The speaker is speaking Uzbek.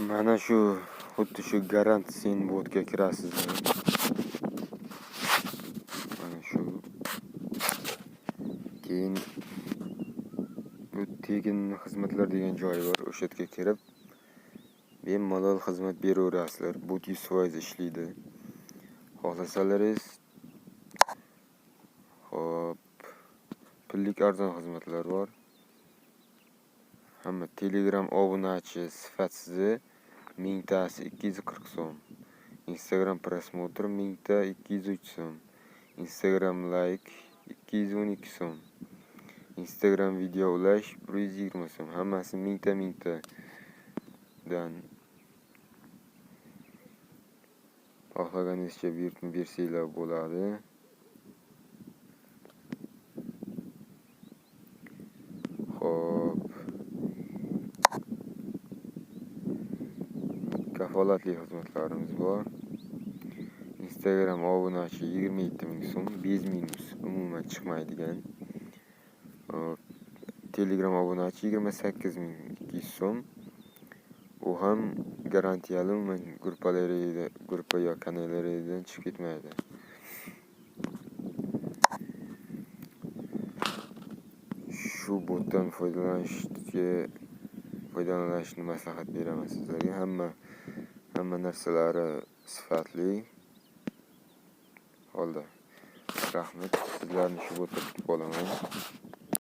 Mana shu xuddi shu garant sen botga kirasizmi? Mana shu. Keyin bu tekin xizmatlar degan joyi bor. O'sha yerga kirib bemalol xizmat beraverasizlar. Bot 100% ishlaydi. Xohlasalaringiz hop pullik arzon xizmatlar bor. Hamma Telegram obunachi sifatsiz 1000 tasi 240 so'm. Instagram prosmotr 1000 ta 203 so'm. Instagram like 212 so'm. Instagram video ulash 120 so'm. Hammasi 1000 ta dan xohlaganingizcha buyurtma bersanglar bo'ladi. Xo'p. Kafolatli xizmatlarimiz bor. Instagram obunachi 27 ming so'm, bez minus umuman chiqmaydigan. Telegram obunachi 28.200 so'm. U ham garantiyali gruppa yo kanallardan chiqib ketmaydi. Shu botdan foydalanishni maslahat beraman sizlarga. Hamma narsalari sifatli holda. Rahmat. Sizlarni shu botda kutib qolaman.